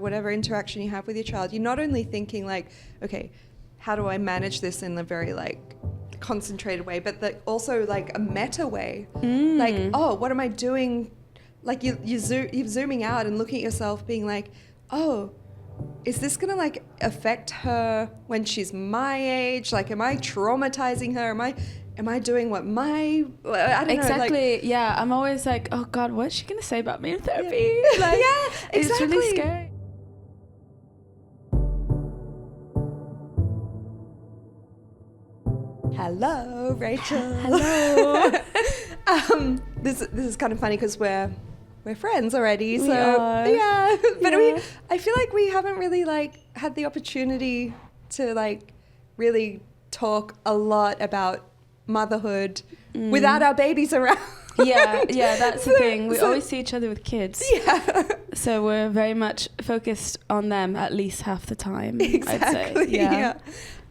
whatever interaction you have with your child, you're not only thinking like, okay, how do I manage this in a very like concentrated way, but also like a meta way. Like, oh, what am I doing? Like you're zooming out and looking at yourself being like, oh, is this going to like affect her when she's my age? Like, am I traumatizing her? Am I doing what I don't know. Exactly. Like, yeah. I'm always like, oh God, what's she going to say about me in therapy? Yeah. Like, yeah, exactly. It's really scary. Hello, Rachel. Hello. This is kind of funny because we're friends already. We So are. yeah, but Yeah. I feel like we haven't really like had the opportunity to like really talk a lot about motherhood without our babies around. Yeah, that's the thing. We always see each other with kids. Yeah. So we're very much focused on them at least half the time, Exactly. I'd say. Yeah.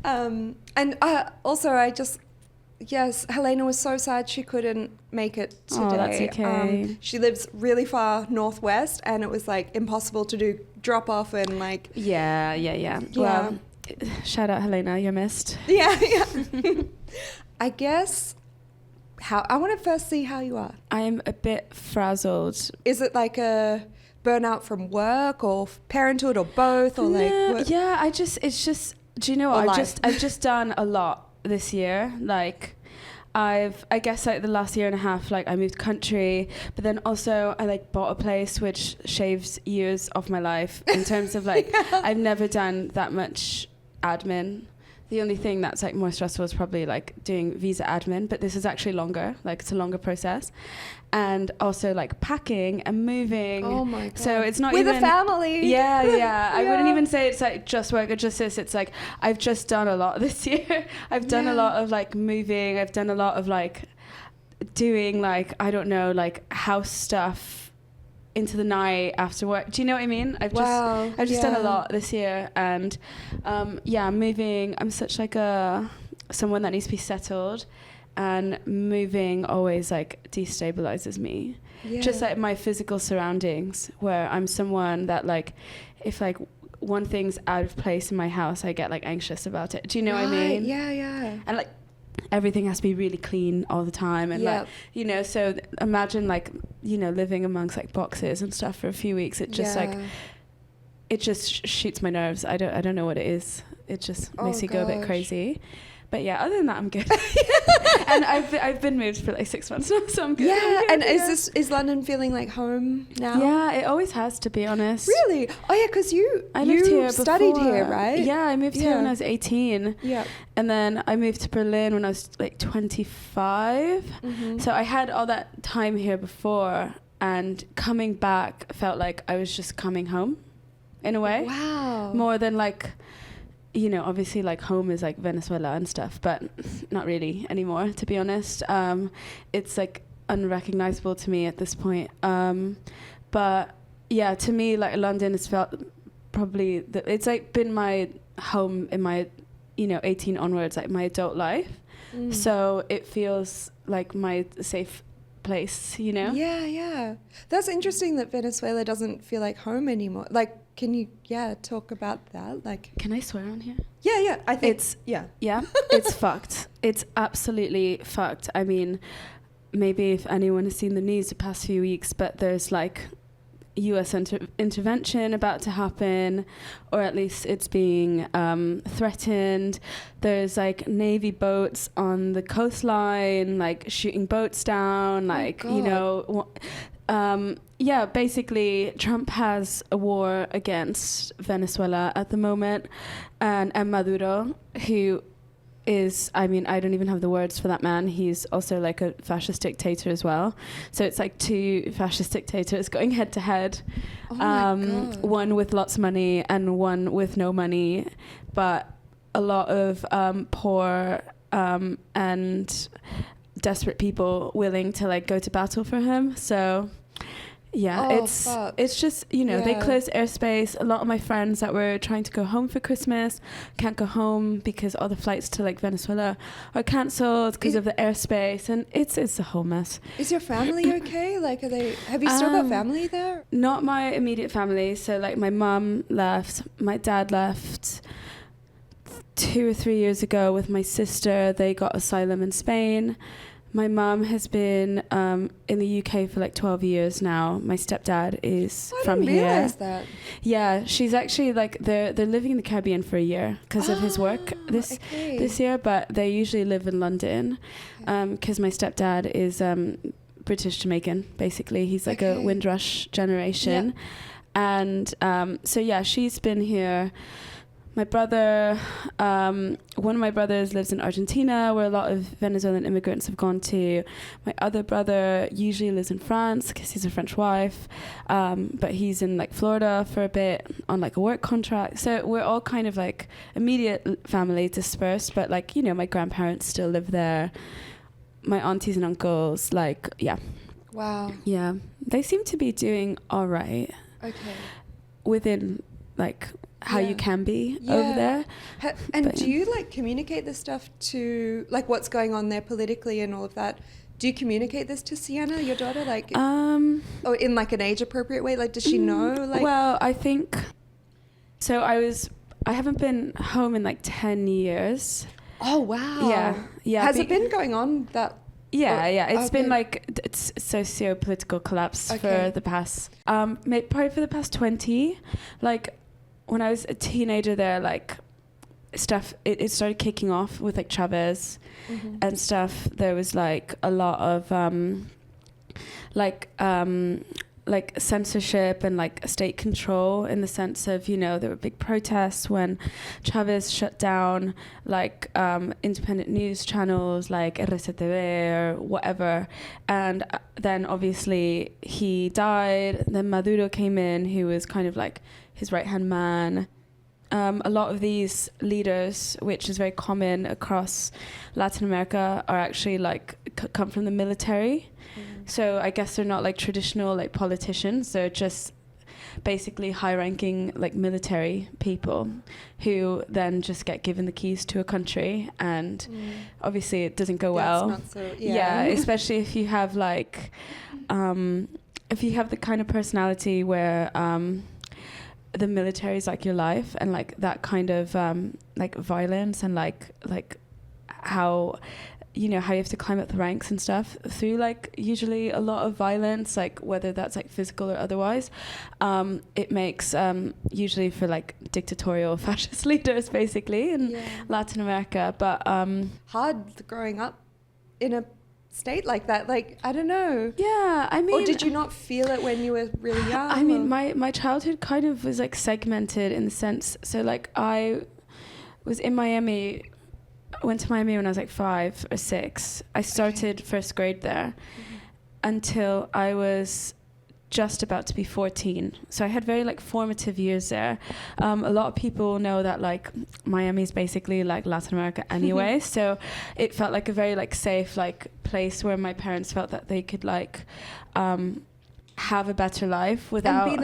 And also yes, Helena was so sad she couldn't make it today. Oh, that's okay. She lives really far northwest, and it was like impossible to do drop off and like. Yeah. Well, shout out Helena, you're missed. Yeah. I guess I want to first see how you are. I'm a bit frazzled. Is it like a burnout from work or parenthood or both, or like? What? Yeah, it's just. Do you know what? I've just done a lot this year. Like, I guess like the last year and a half, like I moved country, but then also I like bought a place which shaves years off my life in terms of like I've never done that much admin. The only thing that's like more stressful is probably like doing visa admin, but this is actually longer, like it's a longer process. And also like packing and moving. Oh my God. So it's not with even... a family. Yeah. I wouldn't even say it's like just work or just this. It's like I've just done a lot this year. I've done a lot of like moving. I've done a lot of like doing like, I don't know, like house stuff into the night after work. Do you know what I mean? I've just done a lot this year, and moving. I'm such like someone that needs to be settled, and moving always like destabilizes me. Yeah. Just like my physical surroundings, where I'm someone that like, if like one thing's out of place in my house, I get like anxious about it. Do you know what I mean? Yeah. And like everything has to be really clean all the time, and like, you know, so imagine like, you know, living amongst like boxes and stuff for a few weeks. It just like it just shoots my nerves. I don't know what it is. It just makes me go a bit crazy. But yeah, other than that, I'm good. And I've been moved for like 6 months now, so I'm good. Yeah, and is London feeling like home now? Yeah, it always has, to be honest. Really? Oh yeah, because you studied before. here, right? Yeah, I moved here when I was 18. Yeah. And then I moved to Berlin when I was like 25. Mm-hmm. So I had all that time here before, and coming back felt like I was just coming home in a way. Wow. More than like, you know, obviously like home is like Venezuela and stuff, but not really anymore, to be honest. It's like unrecognizable to me at this point. But yeah, to me, like London has felt probably, it's like been my home in my, you know, 18 onwards, like my adult life. So it feels like my safe place, you know? Yeah. That's interesting that Venezuela doesn't feel like home anymore. Like, can you, talk about that? Like, can I swear on here? Yeah. I think it's it's fucked. It's absolutely fucked. I mean, maybe if anyone has seen the news the past few weeks, but there's like US intervention about to happen, or at least it's being threatened. There's like Navy boats on the coastline, like shooting boats down, like, you know. Basically Trump has a war against Venezuela at the moment, and Maduro, who is, I mean, I don't even have the words for that man. He's also like a fascist dictator as well. So it's like two fascist dictators going head to head. Oh my God. One with lots of money and one with no money, but a lot of poor and desperate people willing to like go to battle for him. So Yeah, Oh, it's fuck. it's just, you know, they Yeah. closed airspace. A lot of my friends that were trying to go home for Christmas can't go home because all the flights to like Venezuela are cancelled because of the airspace, and it's a whole mess. Is your family okay? Like, have you still got family there? Not my immediate family. So like my mum left, my dad left 2 or 3 years ago with my sister. They got asylum in Spain. My mum has been in the UK for like 12 years now. My stepdad is from here. I didn't realize that. Yeah, she's actually like they're living in the Caribbean for a year because of his work this year, but they usually live in London because my stepdad is British Jamaican. Basically, he's like a Windrush generation, and so yeah, she's been here. My brother, one of my brothers lives in Argentina, where a lot of Venezuelan immigrants have gone to. My other brother usually lives in France because he's a French wife, but he's in like Florida for a bit on like a work contract. So we're all kind of like immediate family dispersed, but like, you know, my grandparents still live there. My aunties and uncles, like, yeah. Wow. Yeah. They seem to be doing all right. Okay. Within like how you can be over there. And do you like communicate this stuff to like what's going on there politically and all of that? Do you communicate this to Sienna, your daughter, like or in like an age appropriate way? Like, does she know? Like, well, I think so. I haven't been home in like 10 years. Oh wow. Yeah. Has it been going on that? Yeah. It's been like it's socio-political collapse for the past probably for the past 20. Like when I was a teenager there, like stuff it started kicking off with like Chavez and stuff. There was like a lot of like censorship and like state control, in the sense of, you know, there were big protests when Chavez shut down like independent news channels like RCTV or whatever, and then obviously he died. Then Maduro came in, who was kind of like his right-hand man. A lot of these leaders, which is very common across Latin America, are actually like come from the military. So I guess they're not like traditional like politicians. They're just basically high-ranking like military people who then just get given the keys to a country, and obviously it doesn't go well. It's not so, especially if you have like if you have the kind of personality where the military is like your life, and like that kind of like violence and like how, you know, how you have to climb up the ranks and stuff through like usually a lot of violence, like whether that's like physical or otherwise. It makes usually for like dictatorial fascist leaders basically in Latin America. But hard growing up in a state like that, like, I don't know. Yeah, I mean, or did you not feel it when you were really young? I mean, my childhood kind of was like segmented in the sense, so like I was in Miami, went to Miami when I was like 5 or 6. I started first grade there until I was just about to be 14. So I had very like formative years there. A lot of people know that like Miami is basically like Latin America anyway. So it felt like a very like safe like place where my parents felt that they could like have a better life without and be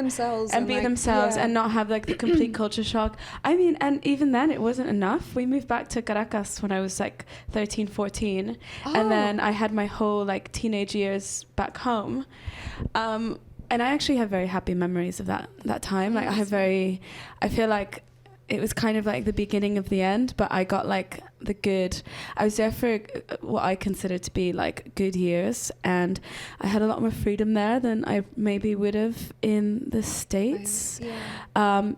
themselves and not have like the complete culture shock. I mean, and even then it wasn't enough. We moved back to Caracas when I was like 13, 14, and then I had my whole like teenage years back home. And I actually have very happy memories of that time. Like I feel like it was kind of like the beginning of the end, but I got like I was there for what I consider to be like good years, and I had a lot more freedom there than I maybe would have in the States. You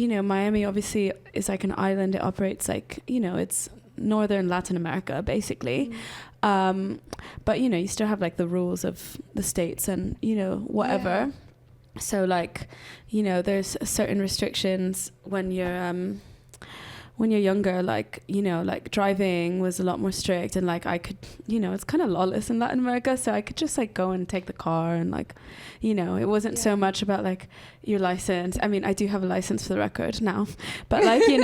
know, Miami obviously is like an island. It operates like, you know, it's northern Latin America basically. But you know, you still have like the rules of the States and, you know, whatever. So like, you know, there's certain restrictions when you're younger, like, you know, like driving was a lot more strict, and like I could, you know, it's kind of lawless in Latin America, so I could just like go and take the car, and like, you know, it wasn't so much about like your license. I mean, I do have a license for the record now, but like, you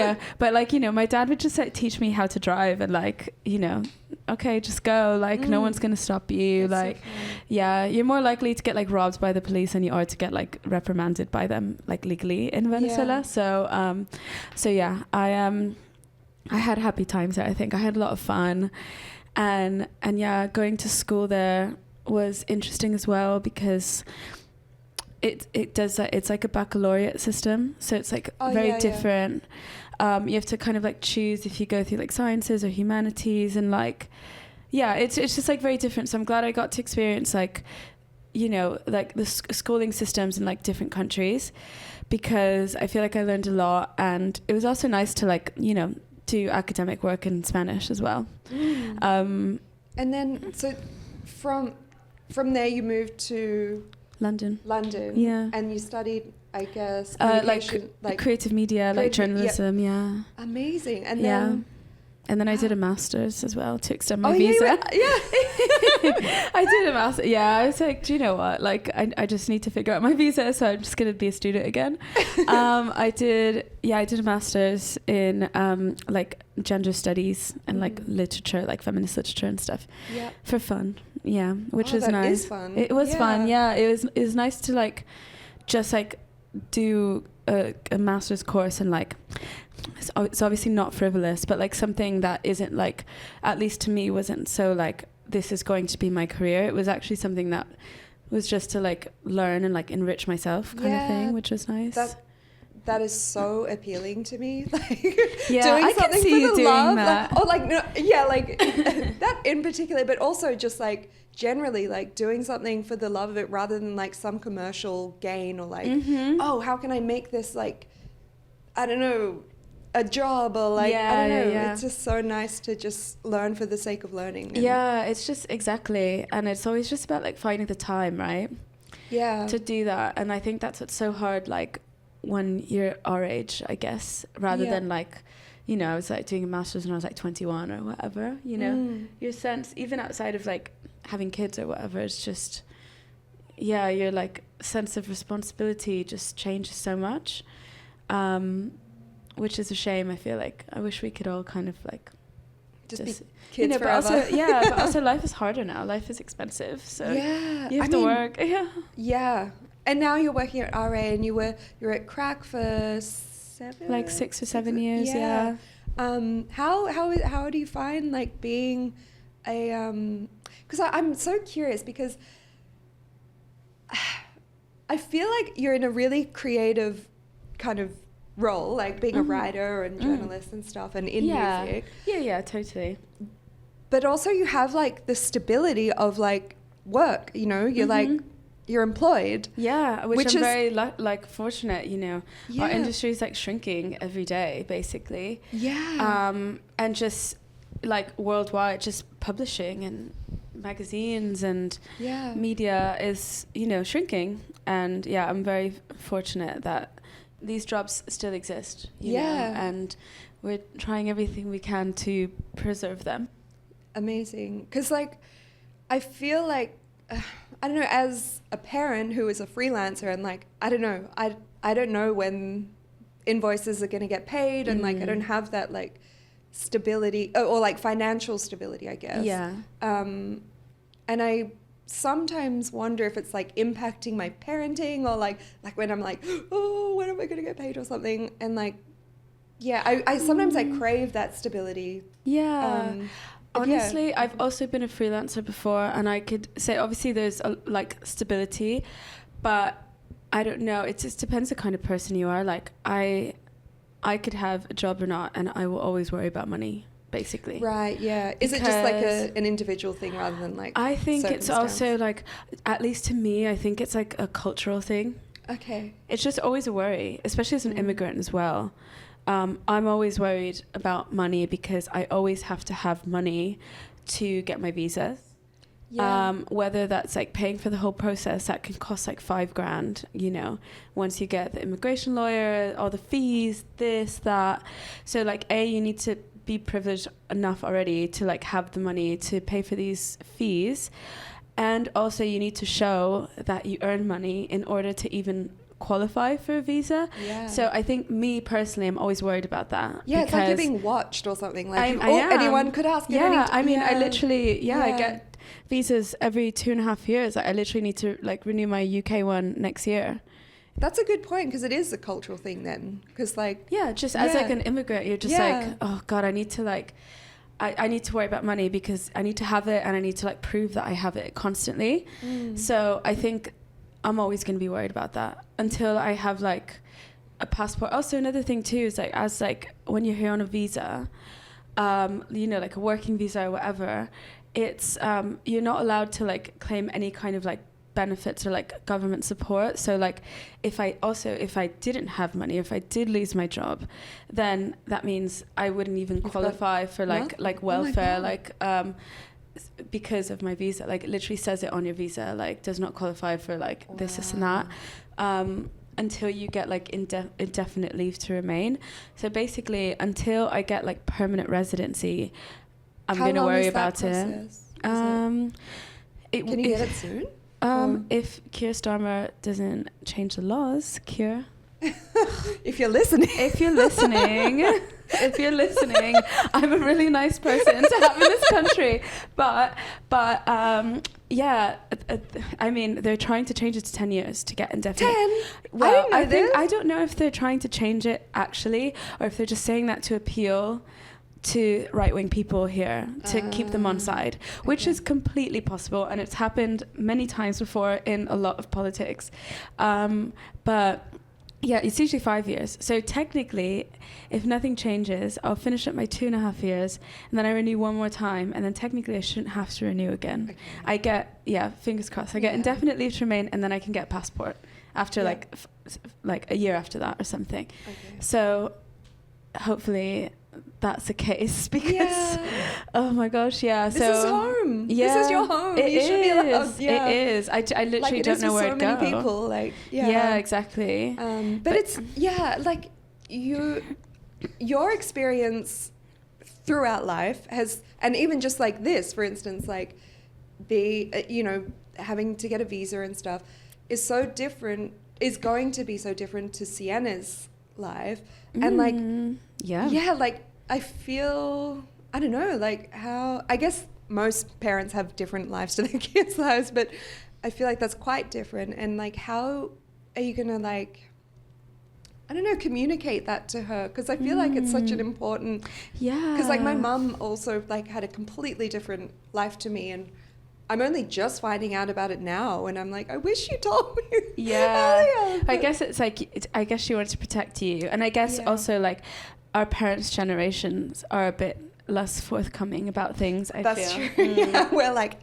know, my dad would just like teach me how to drive, and like, you know, okay, just go. Like, no one's going to stop you. That's so like, fun. yeah, you're more likely to get like robbed by the police than you are to get like reprimanded by them, like legally in Venezuela. Yeah. So yeah, I had happy times there. I think I had a lot of fun, and yeah, going to school there was interesting as well because it does that. It's like a baccalaureate system, so it's like very different. You have to kind of like choose if you go through like sciences or humanities, and like, yeah, it's just like very different. So I'm glad I got to experience like, you know, like the schooling systems in like different countries, because I feel like I learned a lot, and it was also nice to like, you know, do academic work in Spanish as well. And then so from there you moved to London. Yeah. And you studied, I guess, communication, like creative media, like journalism. Yeah. Amazing. And then I did a master's as well to extend my yeah, visa. Yeah. I did a master. Yeah, I was like, do you know what? Like, I just need to figure out my visa, so I'm just gonna be a student again. I did a master's in like gender studies and like literature, like feminist literature and stuff. Yeah. For fun. Yeah, which was nice. Is fun. It was fun. Yeah, it was nice to like just like do a master's course and like. It's obviously not frivolous, but like something that isn't like, at least to me, wasn't so like this is going to be my career. It was actually something that was just to like learn and like enrich myself kind of thing, which was nice. That is so appealing to me. Like yeah, doing I something can see for you the doing love. that. Like, like no, yeah, like that in particular, but also just like generally like doing something for the love of it rather than like some commercial gain or like, oh, how can I make this like, I don't know, a job or like, I don't know. Yeah. It's just so nice to just learn for the sake of learning. Yeah, it's just exactly. And it's always just about like finding the time, right? Yeah. To do that. And I think that's what's so hard, like when you're our age, I guess, rather than like, you know, I was like doing a master's when I was like 21 or whatever, you know, your sense, even outside of like having kids or whatever, it's just, yeah, your like sense of responsibility just changes so much. Which is a shame. I feel like I wish we could all kind of like just be kids you know, forever. But also, but also life is harder now. Life is expensive, so you have to work. Yeah. And now you're working at RA, and you're at Crack for 6 or 7 years. Yeah. How do you find like being a because I'm so curious because I feel like you're in a really creative kind of role, like being a writer and journalist and stuff, and in music. Yeah, totally. But also you have like the stability of like work, you know, you're like, you're employed. Yeah, which I'm very like fortunate, you know. Yeah. Our industry is like shrinking every day, basically. Yeah. And just like worldwide, just publishing and magazines and media is, you know, shrinking. And yeah, I'm very fortunate that these jobs still exist, you know, and we're trying everything we can to preserve them. Amazing. Because, like, I feel like, I don't know, as a parent who is a freelancer and, like, I don't know when invoices are going to get paid and, like, I don't have that, like, stability or like, financial stability, I guess. Yeah. And I sometimes wonder if it's like impacting my parenting or like when I'm like, oh, when am I going to get paid or something? And like, yeah, I sometimes I crave that stability. Yeah. Honestly, I've also been a freelancer before, and I could say obviously there's like stability, but I don't know. It just depends the kind of person you are. Like I could have a job or not, and I will always worry about money. Basically. Right, yeah. Is it just like an individual thing rather than like I think it's also like, at least to me, I think it's like a cultural thing. Okay. It's just always a worry, especially as an immigrant as well. I'm always worried about money because I always have to have money to get my visa. Yeah. Whether that's like paying for the whole process, that can cost like $5,000, you know, once you get the immigration lawyer, all the fees, this, that. So like, you need to be privileged enough already to like have the money to pay for these fees, and also you need to show that you earn money in order to even qualify for a visa. Yeah. So I think me personally, I'm always worried about that. Yeah, it's like you're being watched or something. Like I am. anyone could ask. Yeah, I mean, I literally, I get visas every 2.5 years. I literally need to like renew my UK one next year. That's a good point, because it is a cultural thing then. Because like... Yeah, just as like an immigrant, you're just like, oh God, I need to like... I need to worry about money because I need to have it and I need to like prove that I have it constantly. So I think I'm always going to be worried about that until I have like a passport. Also, another thing too is like, as like when you're here on a visa, you know, like a working visa or whatever, it's you're not allowed to like claim any kind of like benefits or like government support. So like if I didn't have money, if I did lose my job, then that means I wouldn't even qualify for like welfare, because of my visa. Like it literally says it on your visa, like does not qualify for like this and that, until you get like indefinite leave to remain. So basically until I get like permanent residency, I'm going to worry about it. Can you get it soon? If Keir Starmer doesn't change the laws, Keir. If you're listening, I'm a really nice person to have in this country. But I mean, they're trying to change it to 10 years to get indefinite. 10? Well, I don't know if they're trying to change it actually, or if they're just saying that to appeal to right-wing people here to keep them on side, which is completely possible, and it's happened many times before in a lot of politics. But yeah, it's usually 5 years. So technically, if nothing changes, I'll finish up my 2.5 years, and then I renew one more time, and then technically I shouldn't have to renew again. Okay. I get, fingers crossed, I get indefinite leave to remain, and then I can get a passport after like a year after that or something. Okay. So hopefully that's the case, because oh my gosh, this is home. This is your home. You should be allowed. It is. I literally like don't know where to go. Many people, like exactly. But it's like your experience throughout life has, and even just like this, for instance, like having to get a visa and stuff is going to be so different to Sienna's life. And like like I feel, I don't know, like how, I guess most parents have different lives to their kids' lives, but I feel like that's quite different. And like, how are you gonna like, I don't know, communicate that to her? Because I feel like it's such an important, because like my mum also like had a completely different life to me, and I'm only just finding out about it now, and I'm like, I wish you told me. Yeah. I guess it's like, I guess she wanted to protect you. And I guess also like our parents' generations are a bit less forthcoming about things, I feel. That's true. Yeah, we're like...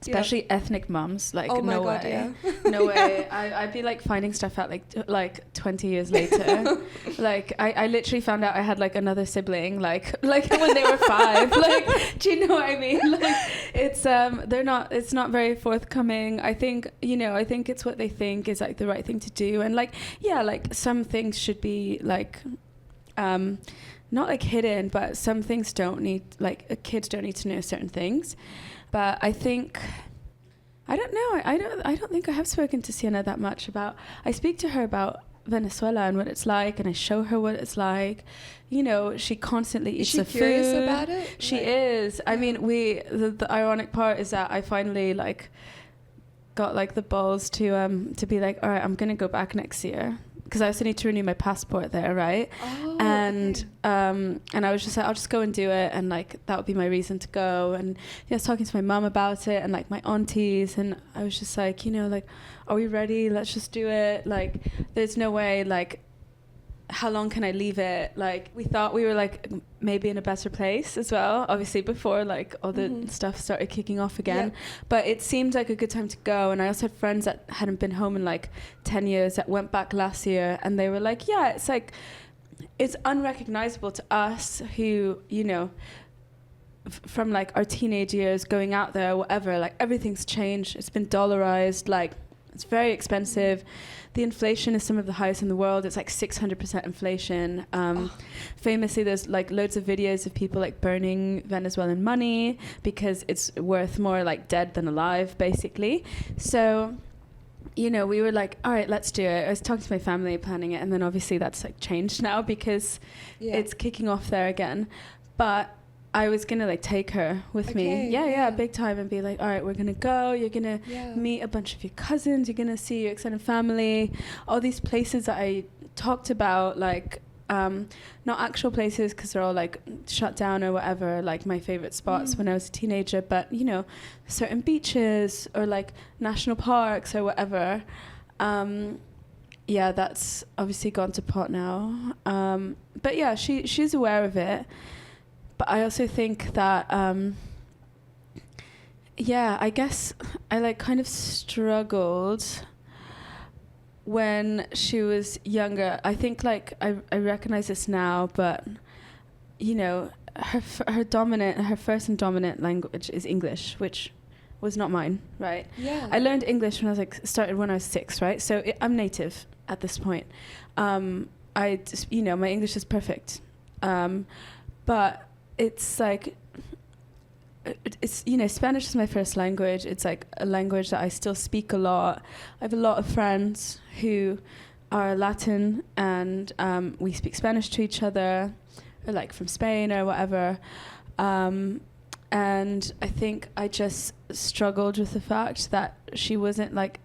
Especially ethnic mums, like no way. No way. I'd be like finding stuff out like 20 years later. Like I literally found out I had like another sibling like when they were 5. Like, do you know what I mean? Like it's it's not very forthcoming. I think it's what they think is like the right thing to do, and like like some things should be like not like hidden, but some things don't need, like kids don't need to know certain things. But I think, I don't know, I don't think I have spoken to Sienna that much about, I speak to her about Venezuela and what it's like, and I show her what it's like. She constantly eats the food. Is she curious about it? She is. I mean, the ironic part is that I finally like got like the balls to be like, all right, I'm going to go back next year, because I also need to renew my passport there, right? Oh, and I was just like, I'll just go and do it, and like that would be my reason to go. And I was talking to my mum about it, and like my aunties, and I was just like, like, are we ready? Let's just do it. Like, there's no way, like, how long can I leave it? Like, we thought we were like maybe in a better place as well, obviously before like all the stuff started kicking off again. But it seemed like a good time to go. And I also had friends that hadn't been home in like 10 years that went back last year, and they were like, it's like, it's unrecognizable to us who, from like our teenage years going out there, whatever, like everything's changed. It's been dollarized, like it's very expensive. The inflation is some of the highest in the world. It's like 600% inflation. Famously, there's like loads of videos of people like burning Venezuelan money because it's worth more like dead than alive, basically. So you know, we were like, all right, let's do it. I was talking to my family, planning it, and then obviously that's like changed now because it's kicking off there again. But I was gonna like take her with me, big time, and be like, all right, we're gonna go. You're gonna meet a bunch of your cousins. You're gonna see your extended family. All these places that I talked about, like not actual places because they're all like shut down or whatever, like my favorite spots when I was a teenager, but you know, certain beaches or like national parks or whatever. That's obviously gone to pot now, but yeah, she's aware of it. But I also think that I guess I like kind of struggled when she was younger. I think like I recognize this now, but you know, her first and dominant language is English, which was not mine, right? Yeah. I learned English when I was 6, right? So I'm native at this point. My English is perfect, but it's like, it's, you know, Spanish is my first language. It's like a language that I still speak a lot. I have a lot of friends who are Latin, and we speak Spanish to each other, or like from Spain or whatever. And I think I just struggled with the fact that she wasn't like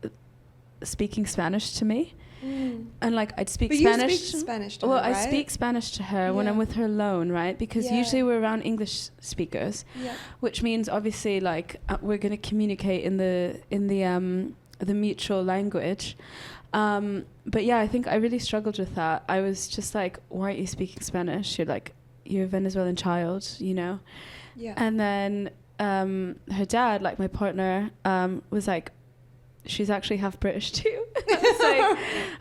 speaking Spanish to me. And like I'd speak Spanish. You speak Spanish to her, right? I speak Spanish to her when I'm with her alone, right? Because usually we're around English speakers, which means obviously like we're going to communicate in the mutual language. But yeah, I think I really struggled with that. I was just like, why aren't you speaking Spanish? You're a Venezuelan child, you know? Yeah. And then her dad, like my partner, was like, she's actually half British too.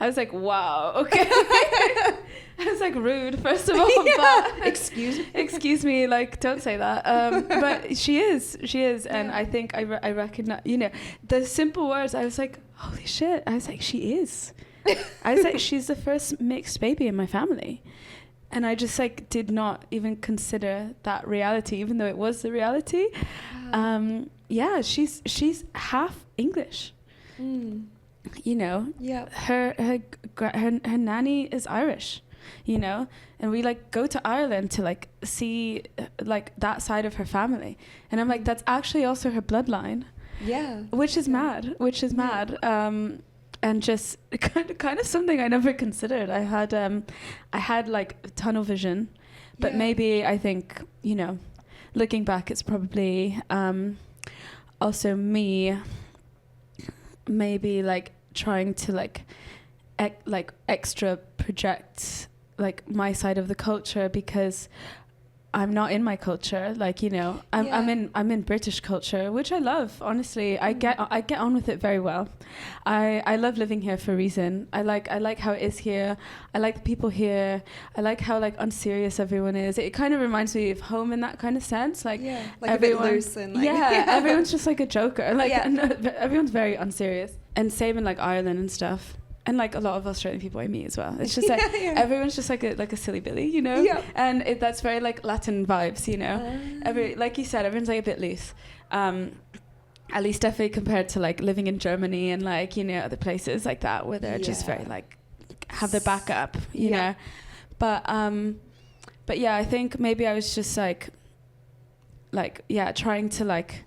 I was like, wow, okay. I was like, rude, first of all. But excuse me, like, don't say that. But she is, and I think I recognize, you know, the simple words. I was like, holy shit. I was like, she is. I was like, she's the first mixed baby in my family. And I just like did not even consider that reality, even though it was the reality. She's half English. You know, her nanny is Irish, you know, and we like go to Ireland to like see like that side of her family, and I'm like, that's actually also her bloodline, which is mad. And just kind of something I never considered. I had like tunnel vision, but maybe I think, you know, looking back, it's probably also me maybe like trying to like extra project like my side of the culture, because I'm not in my culture, like, you know, I'm in British culture, which I love, honestly. I get on with it very well. I love living here for a reason. I like how it is here. I like the people here. I like how like unserious everyone is. It kind of reminds me of home in that kind of sense, like everyone, a bit loose and like everyone's just like a joker, like everyone's very unserious. And same in like Ireland and stuff. And like a lot of Australian people I meet as well. It's just like everyone's just like a silly Billy, you know. Yeah. And that's very like Latin vibes, you know. Like you said, everyone's like a bit loose. At least definitely compared to like living in Germany and like, you know, other places like that where they're just very like have their back up, you know. But yeah, I think maybe I was just like trying to like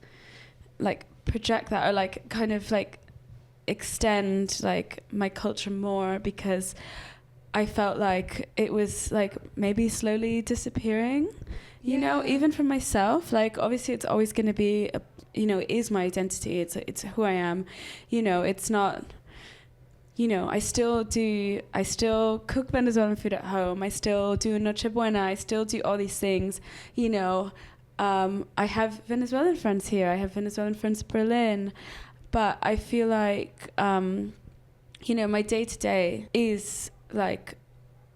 project that, or like kind of like extend like my culture more, because I felt like it was like maybe slowly disappearing, you know, even from myself. Like obviously it's always going to be you know, it is my identity, it's who I am, you know. It's not, you know, I still cook Venezuelan food at home, I still do Noche Buena, I still do all these things, you know. I have Venezuelan friends here, I have Venezuelan friends in Berlin. But I feel like, you know, my day-to-day is like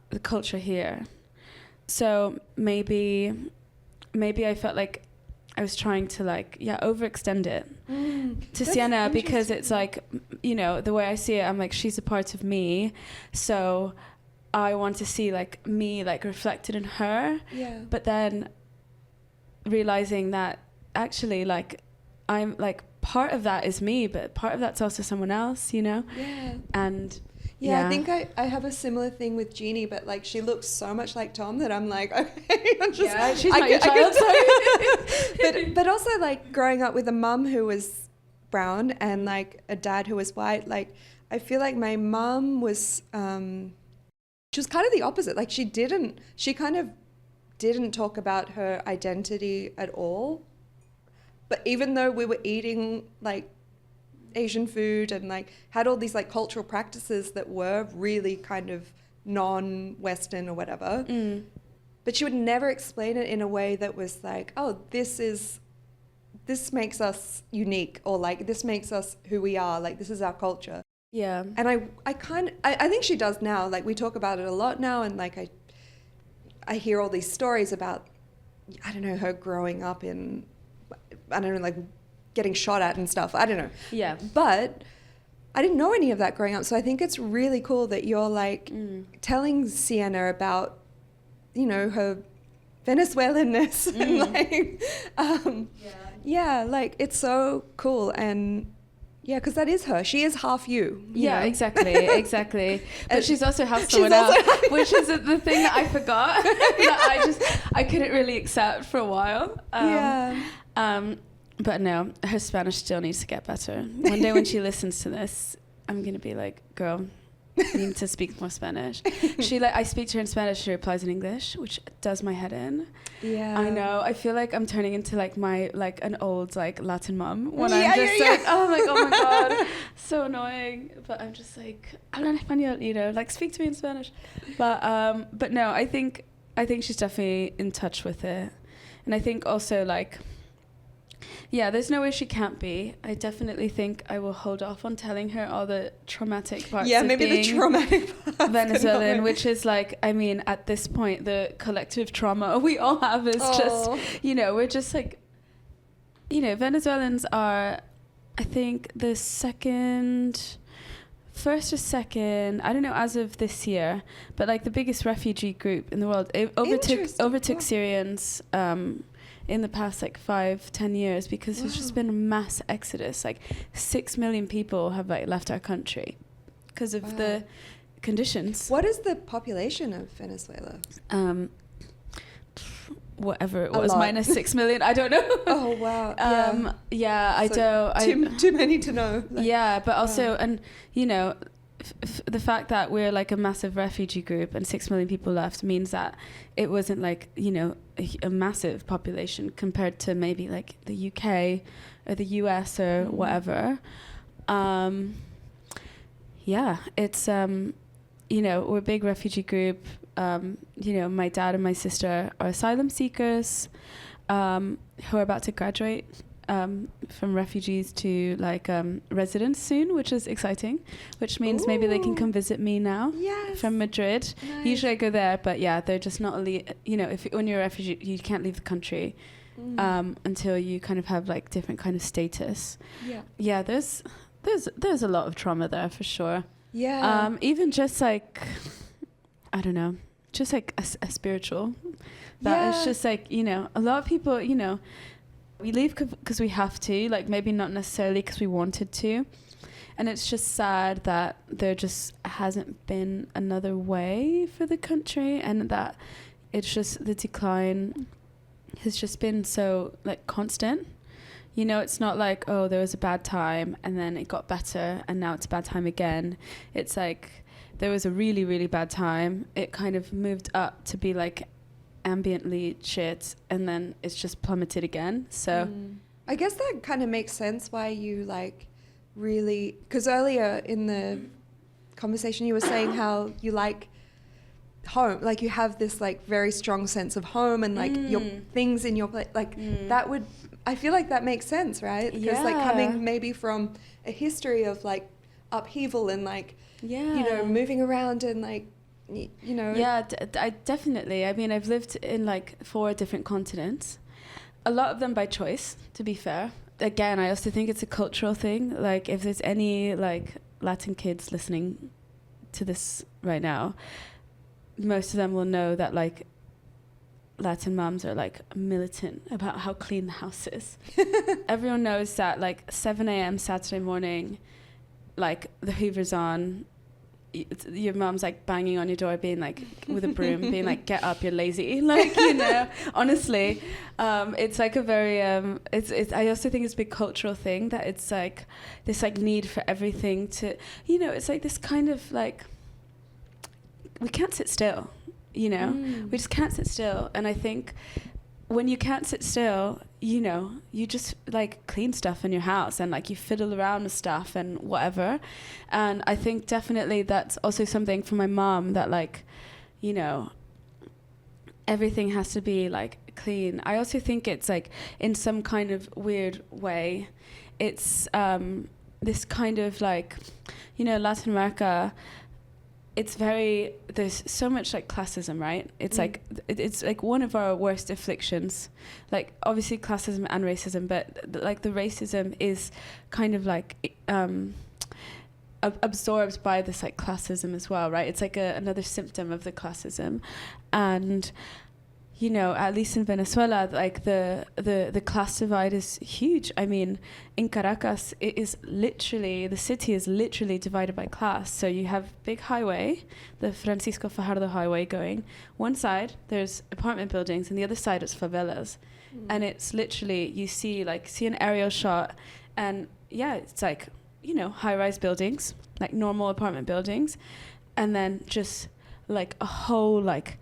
the culture here. So maybe I felt like I was trying to like, overextend it to Sienna, because it's like, you know, the way I see it, I'm like, she's a part of me. So I want to see like me like reflected in her. Yeah. But then realizing that actually like I'm like part of that is me, but part of that's also someone else, you know? Yeah. And I think I have a similar thing with Jeannie, but like she looks so much like Tom that I'm like, okay, I'm just, she's not your child, sorry. but also like growing up with a mum who was brown and like a dad who was white, like I feel like my mum was she was kind of the opposite. Like she kind of didn't talk about her identity at all. But even though we were eating like Asian food and like had all these like cultural practices that were really kind of non-Western or whatever, but she would never explain it in a way that was like, oh, this makes us unique, or like this makes us who we are, like this is our culture. Yeah. And I think she does now. Like we talk about it a lot now, and like I hear all these stories about, I don't know, her growing up in, I don't know, like getting shot at and stuff. I don't know. Yeah. But I didn't know any of that growing up. So I think it's really cool that you're like telling Sienna about, you know, her Venezuelanness and like, like it's so cool. And yeah, because that is her. She is half you. Yeah, know? exactly. But she's also half someone else, which is the thing that I forgot that I couldn't really accept for a while. But no, her Spanish still needs to get better. One day when she listens to this, I'm gonna be like, girl, you need to speak more Spanish. I speak to her in Spanish, she replies in English, which does my head in. Yeah. I know. I feel like I'm turning into like an old like Latin mom when I'm just like, oh my god, so annoying. But I'm just like, habla español, you know, like speak to me in Spanish. But no, I think she's definitely in touch with it. And I think also like, yeah, there's no way she can't be. I definitely think I will hold off on telling her all the traumatic parts of maybe being the traumatic parts Venezuelan, which is like, I mean, at this point, the collective trauma we all have is just, you know, we're just like, you know, Venezuelans are, I think, the first or second, I don't know, as of this year, but like the biggest refugee group in the world. It overtook Syrians in the past like 5-10 years, because there's just been a mass exodus. Like 6 million people have like left our country because of the conditions. What is the population of Venezuela? Whatever it was, minus 6 million. I don't know. Oh wow. I don't. Too many to know. Like, yeah, but also, and you know, the fact that we're like a massive refugee group and 6 million people left means that it wasn't like, you know, a massive population compared to maybe like the UK or the US or whatever. It's you know, we're a big refugee group. You know, my dad and my sister are asylum seekers who are about to graduate from refugees to like residents soon, which is exciting, which means maybe they can come visit me now from Madrid. Nice. Usually I go there, but yeah, they're just not you know, when you're a refugee, you can't leave the country until you kind of have like different kind of status. Yeah, there's a lot of trauma there for sure. Even just like, I don't know, just like a spiritual, that it's just like, you know, a lot of people, you know, we leave because we have to, like maybe not necessarily because we wanted to. And it's just sad that there just hasn't been another way for the country, and that it's just the decline has just been so like constant. You know, it's not like, oh, there was a bad time and then it got better and now it's a bad time again. It's like there was a really, really bad time. It kind of moved up to be like ambiently shit, and then it's just plummeted again. So I guess that kind of makes sense why you like really, because earlier in the conversation you were saying how you like home, like you have this like very strong sense of home and like your things in your place, like that would, I feel like that makes sense, right? Because like coming maybe from a history of like upheaval and like you know, moving around and like you know. I definitely, I mean, I've lived in like 4 different continents, a lot of them by choice, to be fair. Again, I also think it's a cultural thing. Like if there's any like Latin kids listening to this right now, most of them will know that like Latin moms are like militant about how clean the house is. Everyone knows that like 7 a.m. Saturday morning, like the Hoover's on, your mom's like banging on your door being like with a broom being like, get up, you're lazy, like, you know. Honestly, it's like a very it's I also think it's a big cultural thing that it's like this like need for everything to, you know, it's like this kind of like we can't sit still, you know. We just can't sit still. And I think when you can't sit still, you know, you just like clean stuff in your house and like you fiddle around with stuff and whatever. And I think definitely that's also something for my mom, that like, you know, everything has to be like clean. I also think it's like in some kind of weird way, it's this kind of like, you know, Latin America, it's very, there's so much like classism, right? It's like, it's like one of our worst afflictions. Like obviously classism and racism, but like the racism is kind of like absorbed by this like classism as well, right? It's like another symptom of the classism. And, you know, at least in Venezuela, like the class divide is huge. I mean, in Caracas, it is literally, the city is literally divided by class. So you have big highway, the Francisco Fajardo highway going. One side, there's apartment buildings, and the other side is favelas. And it's literally, you see an aerial shot, and yeah, it's like, you know, high-rise buildings, like normal apartment buildings, and then just like a whole like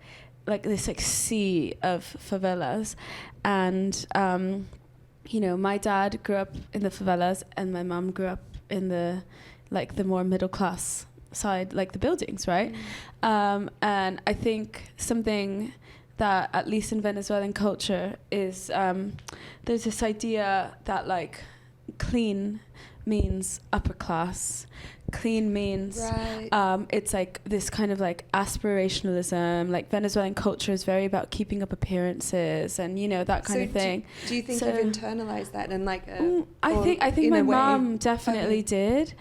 this like sea of favelas. And you know, my dad grew up in the favelas and my mom grew up in the like the more middle class side, like the buildings, right? And I think something that at least in Venezuelan culture is there's this idea that like clean means upper class. Clean means it's like this kind of like aspirationalism. Like Venezuelan culture is very about keeping up appearances and, you know, that kind of thing. Do you think you've internalized that and like I think my mom definitely did.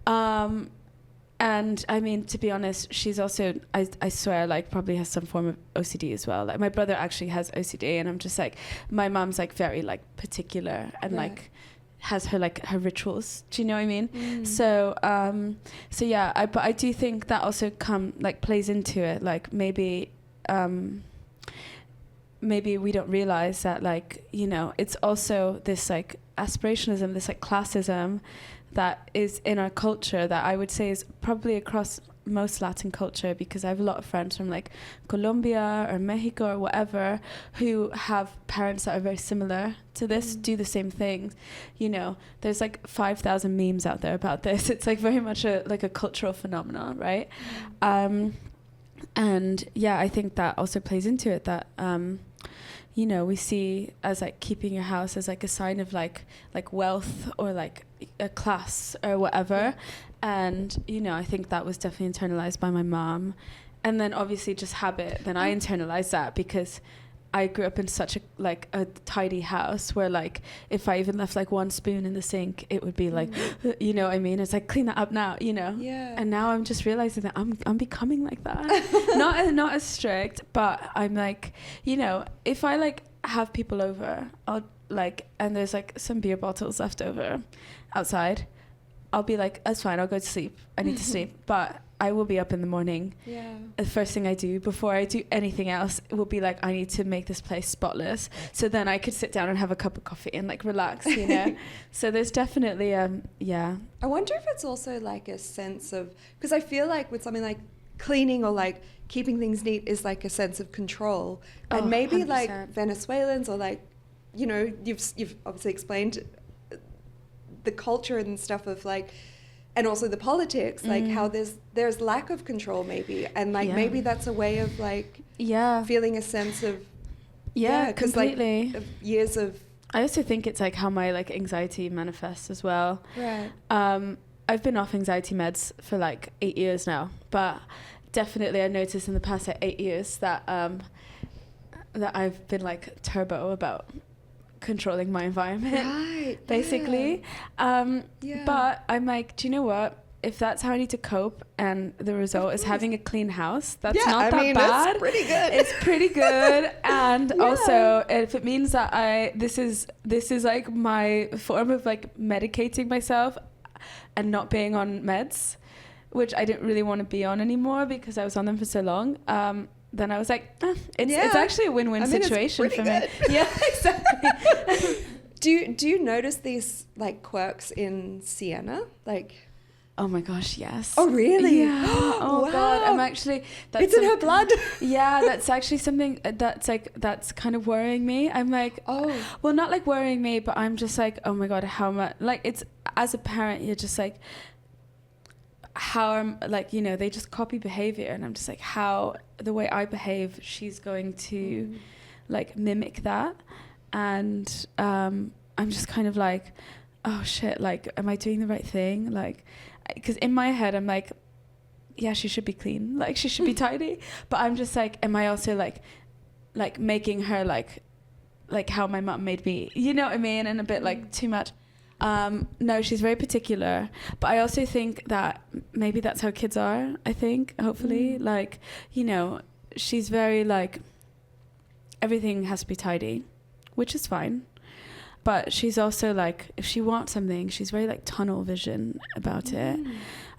And I mean, to be honest, she's also, I swear, like probably has some form of OCD as well. Like my brother actually has OCD, and I'm just like, my mom's like very like particular and like has her like her rituals. Do you know what I mean? So yeah, but I do think that also plays into it. Like maybe we don't realize that, like, you know, it's also this like aspirationalism, this like classism that is in our culture that I would say is probably across most Latin culture, because I have a lot of friends from like Colombia or Mexico or whatever who have parents that are very similar to this, do the same things. You know, there's like 5,000 memes out there about this. It's like very much a cultural phenomenon, right? And yeah, I think that also plays into it, that you know, we see as like keeping your house as like a sign of like wealth or like a class or whatever. And, you know, I think that was definitely internalized by my mom. And then obviously just habit, then I internalized that because I grew up in such a tidy house where like if I even left like one spoon in the sink, it would be like, you know what I mean? It's like, clean that up now, you know? Yeah. And now I'm just realizing that I'm becoming like that. not as strict, but I'm like, you know, if I like have people over, I'll like, and there's like some beer bottles left over outside, I'll be like, that's fine, I'll go to sleep. I need to sleep. But I will be up in the morning. Yeah. The first thing I do before I do anything else, it will be like, I need to make this place spotless. So then I could sit down and have a cup of coffee and like relax, you know? So there's definitely, yeah. I wonder if it's also like a sense of, because I feel like with something like cleaning or like keeping things neat is like a sense of control. And maybe 100%. Like Venezuelans or like, you know, you've obviously explained the culture and stuff of like, and also the politics, like how there's lack of control maybe, and like maybe that's a way of like feeling a sense of because like years of. I also think it's like how my like anxiety manifests as well. Right. I've been off anxiety meds for like 8 years now, but definitely I noticed in the past 8 years that that I've been like turbo about controlling my environment, basically. But I'm like, do you know what? if that's how I need to cope and the result is having a clean house, that's Yeah, not I that mean, bad. it's pretty good. It's pretty good. And Yeah. also, if it means that this is like my form of like medicating myself and not being on meds, which I didn't really want to be on anymore because I was on them for so long, then I was like, it's actually a win-win situation for me. Yeah, exactly. Do you notice these like quirks in Sienna? Like, oh my gosh, yes. oh really? Yeah. Oh wow. God, I'm actually. It's in her blood. Yeah, that's actually something that's kind of worrying me. I'm like, oh, well, not like worrying me, but I'm just like, oh my God, how much? Like, it's as a parent, you're just like, how I'm like, you know, they just copy behavior, and I'm just like, how the way I behave, she's going to like mimic that. And I'm just kind of like, oh shit, like, am I doing the right thing? Like, because in my head I'm like, yeah, she should be clean, like she should be tidy, but I'm just like, am I also like making her like how my mum made me, you know what I mean? And a bit like too much. No, she's very particular, but I also think that maybe that's how kids are, I think, hopefully. Like, you know, she's very like, everything has to be tidy, which is fine. But she's also like, if she wants something, she's very like tunnel vision about it.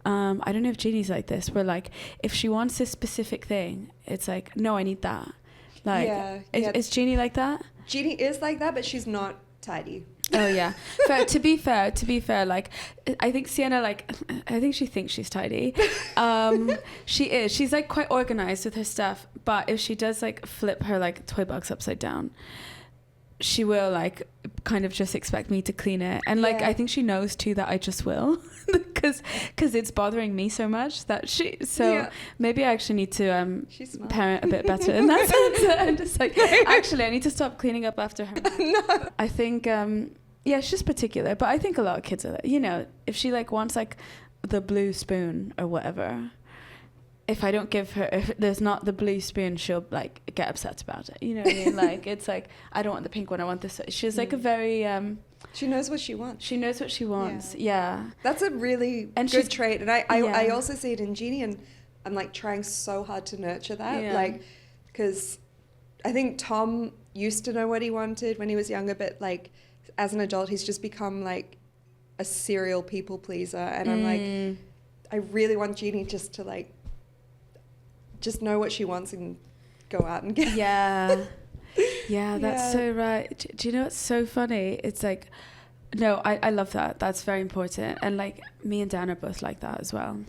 I don't know if Jeannie's like this, where like, if she wants this specific thing, it's like, no, I need that. Like, is Jeannie like that? Jeannie is like that, but she's not tidy. Oh yeah. To be fair, like, I think Sienna, like, I think she thinks she's tidy. She is. She's like quite organized with her stuff, but if she does like flip her like toy box upside down, she will like kind of just expect me to clean it. And like, I think she knows too that I just will, because it's bothering me so much that maybe I actually need to parent a bit better in that sense. I'm just like, actually I need to stop cleaning up after her. No. I think she's just particular, but I think a lot of kids are like, you know, if she like wants like the blue spoon or whatever, if I don't give her, if there's not the blue spoon, she'll like get upset about it. You know what I mean? Like, it's like, I don't want the pink one, I want this. She's like a very... she knows what she wants. She knows what she wants, yeah. That's a really good trait. And I also see it in Jeannie, and I'm like trying so hard to nurture that. Yeah. Like, because I think Tom used to know what he wanted when he was younger, but like as an adult, he's just become like a serial people pleaser. And I'm like, I really want Jeannie just to like, just know what she wants and go out and get yeah, that's so right. Do you know what's so funny? It's like, no, I love that. That's very important. And like, me and Dan are both like that as well.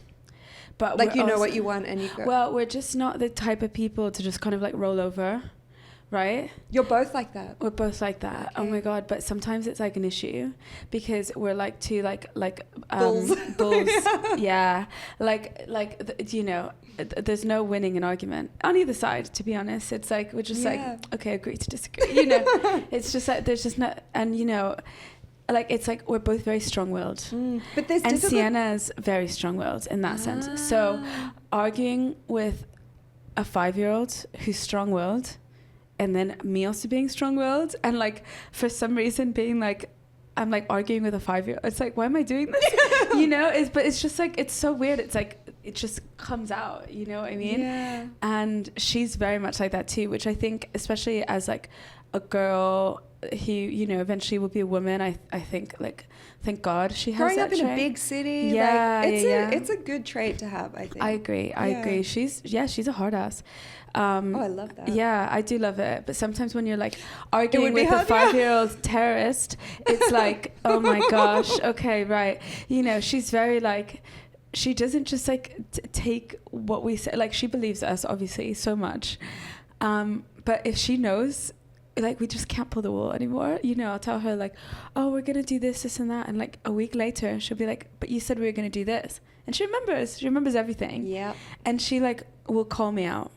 But like, you know what you want and you go. Well, we're just not the type of people to just kind of like roll over, right? You're both like that. We're both like that. Okay. Oh my God. But sometimes it's like an issue because we're like two like bulls. Yeah. You know, there's no winning an argument on either side, to be honest. It's like, we're just like, okay, agree to disagree. You know, it's just like, there's just not, and you know, like, it's like, we're both very strong-willed. But there's and Sienna's very strong-willed in that sense. So arguing with a 5-year-old who's strong-willed, and then me also being strong-willed, and like, for some reason being like, I'm like arguing with a 5-year-old. It's like, why am I doing this? You know, but it's just like, it's so weird. It's like, it just comes out, you know what I mean? Yeah. And she's very much like that too, which I think, especially as like a girl who, you know, eventually will be a woman, I think, like, thank God she has growing that up in trait. a big city. Yeah, like, it's a good trait to have, I think. I agree. She's a hard ass. I love that. Yeah, I do love it. But sometimes when you're like arguing with a 5-year-old terrorist, it's like, oh my gosh, okay, right. You know, she's very like, she doesn't just like take what we say. Like, she believes us, obviously, so much. But if she knows, like, we just can't pull the wool anymore. You know, I'll tell her like, oh, we're going to do this and that. And like a week later, she'll be like, but you said we were going to do this. And she remembers everything. Yeah. And she like will call me out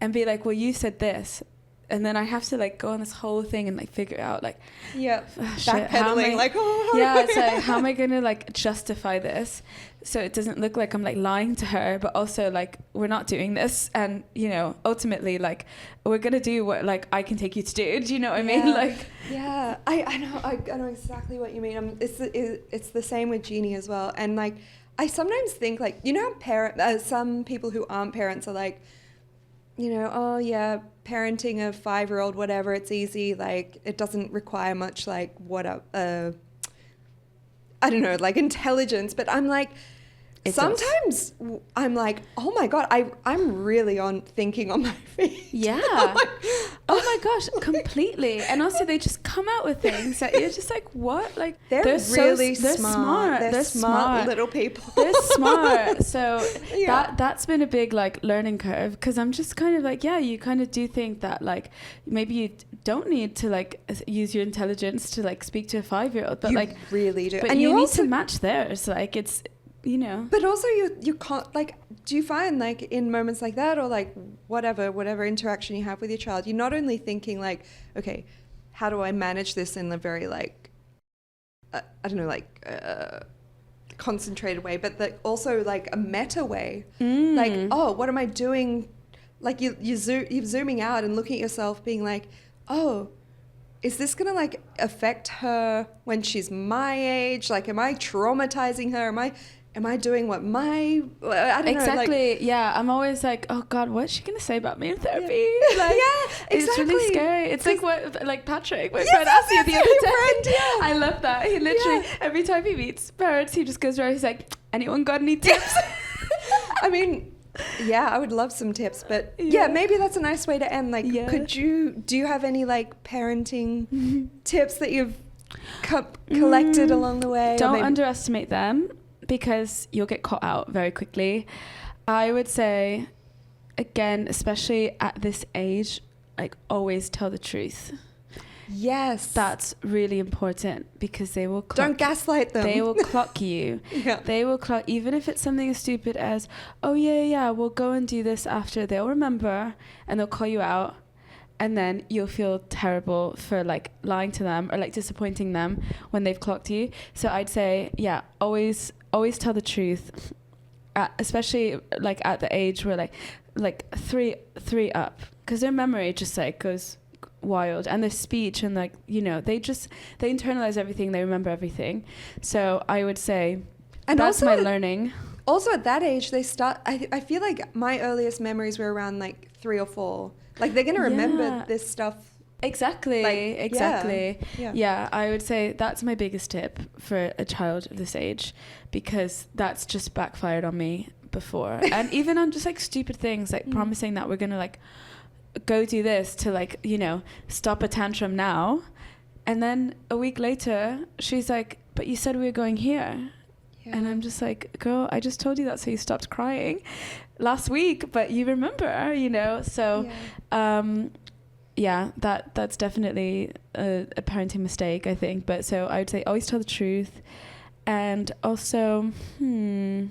and be like, well, you said this. And then I have to like go on this whole thing and like figure out like, backpedaling, like, it's like, how am I going to like justify this so it doesn't look like I'm like lying to her, but also like, we're not doing this. And, you know, ultimately like, we're going to do what like I can take you to do. Do you know what I mean? Like, yeah, I know exactly what you mean. It's the same with Jeannie as well. And like, I sometimes think like, you know, some people who aren't parents are like, you know, oh yeah, parenting a 5-year-old, whatever, it's easy. Like it doesn't require much like I don't know, like intelligence. But I'm like, sometimes I'm like, oh my God, I'm really thinking on my feet. Yeah. Oh my gosh, completely. And also they just come out with things that you're just like, what? Like they're really smart. They're smart little people. They're smart. So Yeah. that's been a big like learning curve, because I'm just kind of like, yeah, you kind of do think that like maybe you don't need to like use your intelligence to like speak to a 5-year-old, but You like really do. But And you you need also to match theirs. Like it's, you know. But also you can't, like, do you find like in moments like that, or like whatever interaction you have with your child, you're not only thinking like, okay, how do I manage this in a very like, I don't know, like concentrated way, but also like a meta way, like, oh, what am I doing? Like you're zooming out and looking at yourself being like, oh, is this going to like affect her when she's my age? Like, am I traumatizing her? Am I doing what I don't know. Exactly. Like, yeah. I'm always like, oh God, what's she gonna say about me in therapy? Yeah. Like, Yeah, it's exactly. really scary. It's like what, like Patrick, my Yes, friend asked you yes, the yes, other your day. friend, yeah. I love that. He literally every time he meets parents, he just goes around. He's like, anyone got any tips? I mean, yeah, I would love some tips, but yeah, maybe that's a nice way to end. Like, do you have any like parenting tips that you've collected along the way? Don't underestimate them, because you'll get caught out very quickly. I would say, again, especially at this age, like always tell the truth. Yes. That's really important, because they will Don't gaslight them. They will clock you. Yeah. They will clock, even if it's something as stupid as, oh yeah, we'll go and do this after. They'll remember and they'll call you out. And then you'll feel terrible for like lying to them or like disappointing them when they've clocked you. So I'd say, yeah, always tell the truth, especially like at the age where like three up, because their memory just like goes wild, and their speech, and like, you know, they internalize everything, they remember everything. So I would say, and that's my learning. Also at that age they start, I feel like my earliest memories were around like 3 or 4. Like they're gonna remember this stuff. Exactly. Yeah. I would say that's my biggest tip for a child of this age, because that's just backfired on me before. And even on just like stupid things, like promising that we're gonna like go do this to like, you know, stop a tantrum now, and then a week later she's like, but you said we were going here. And I'm just like, girl, I just told you that so you stopped crying last week, but you remember, you know. So that's definitely a parenting mistake, I think. But so I would say always tell the truth. And also I'd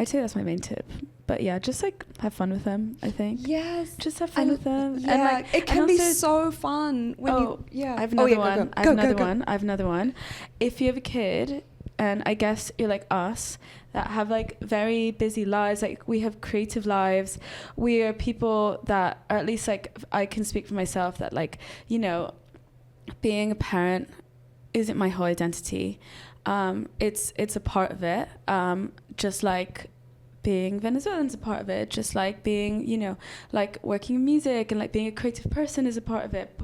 say that's my main tip. But yeah, just like have fun with them, I think. Yes. Just have fun with them. Yeah, and like, it can be so fun when I have another one. I have another one. If you have a kid, and I guess you're like us, that have like very busy lives, like we have creative lives. We are people that, or at least like I can speak for myself, that like, you know, being a parent isn't my whole identity. It's a part of it. Just like being Venezuelan's a part of it, just like being, you know, like working in music and like being a creative person is a part of it,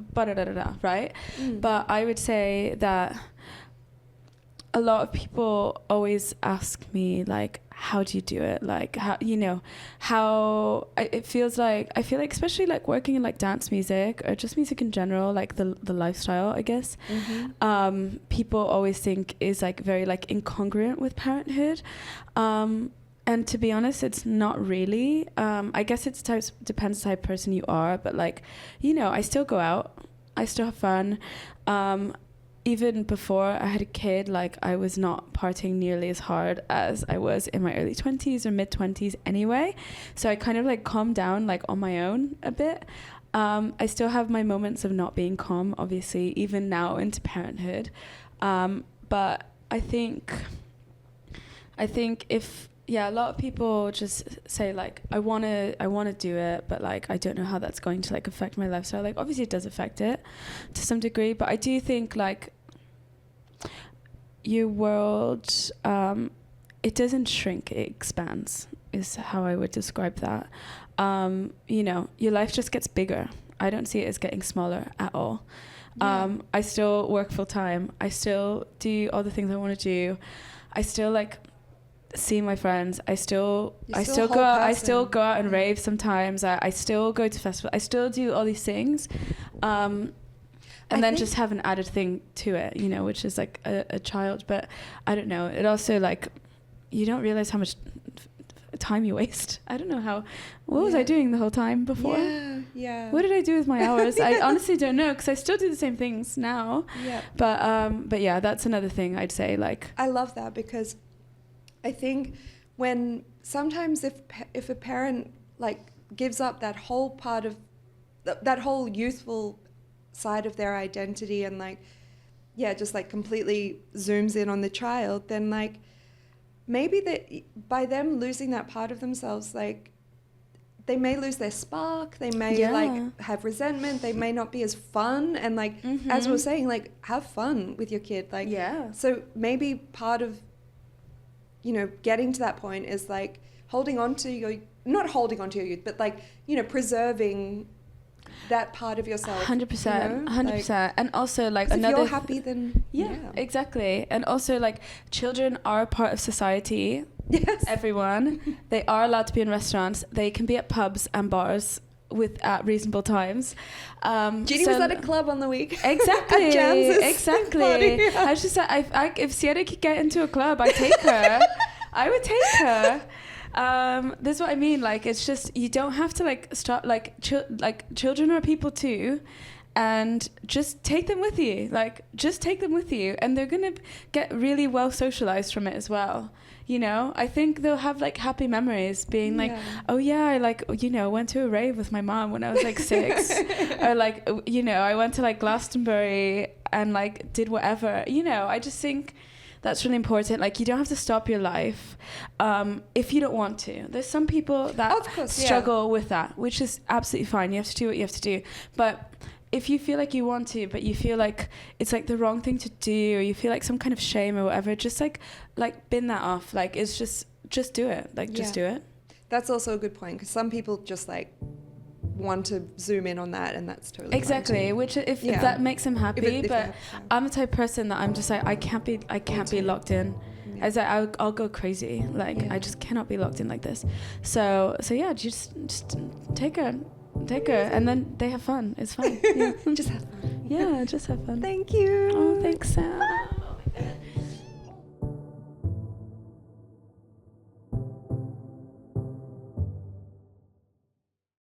right? But I would say that a lot of people always ask me like, how do you do it? Like, how, you know, it feels like, I feel like especially like working in like dance music or just music in general, like the lifestyle, I guess, people always think is like very like incongruent with parenthood. And to be honest, it's not really. I guess it depends the type of person you are, but like, you know, I still go out, I still have fun. Even before I had a kid, like I was not partying nearly as hard as I was in my early 20s or mid 20s anyway. So I kind of like calmed down like on my own a bit. I still have my moments of not being calm, obviously, even now into parenthood. But I think if, yeah, a lot of people just say like, I want to do it, but like I don't know how that's going to like affect my lifestyle. Like obviously it does affect it to some degree, but I do think like your world, it doesn't shrink, it expands, is how I would describe that. You know, your life just gets bigger. I don't see it as getting smaller at all. I still work full time. I still do all the things I want to do. I still like see my friends. I still go out and rave sometimes. I still go to festivals. I still do all these things. And then just have an added thing to it, you know, which is like a child. But I don't know. It also like, you don't realize how much time you waste. I don't know what was I doing the whole time before? Yeah. What did I do with my hours? I honestly don't know, because I still do the same things now. Yeah. But yeah, that's another thing I'd say. Like, I love that, because I think when sometimes if a parent like gives up that whole part of that whole youthful side of their identity and like, just like completely zooms in on the child, then like maybe that by them losing that part of themselves, like they may lose their spark, they may like have resentment, they may not be as fun, and like as we were saying, like have fun with your kid, like so maybe part of, you know, getting to that point is like not holding on to your youth, but like, you know, preserving that part of yourself. 100%, 100%. And also like if another, you're happy, then exactly. And also like children are a part of society. Yes, everyone. They are allowed to be in restaurants. They can be at pubs and bars at reasonable times. Jeannie was at a club on the week. Exactly. At Jan's exactly. I was just like, if Sierra could get into a club, I'd take her. I would take her. That's what I mean. Like, it's just, you don't have to like start like children are people too, and just take them with you. Like, just take them with you, and they're gonna get really well socialized from it as well. You know, I think they'll have like happy memories being like, oh yeah, I like, you know, went to a rave with my mom when I was like 6 or like, you know, I went to like Glastonbury and like did whatever, you know. I just think that's really important. Like, you don't have to stop your life if you don't want to. There's some people that struggle with that, which is absolutely fine. You have to do what you have to do. But if you feel like you want to, but you feel like it's like the wrong thing to do, or you feel like some kind of shame or whatever, just like bin that off. Like, it's just do it. Like, just do it. That's also a good point, because some people just like want to zoom in on that, and that's totally exactly. Which if that makes them happy, but I'm the type of person that I'm just like, I can't be locked in. Yeah. As I'll go crazy. Like, I just cannot be locked in like this. So yeah, just take her, and then they have fun. It's fun. Yeah. Just have fun. Yeah, just have fun. Thank you. Oh, thank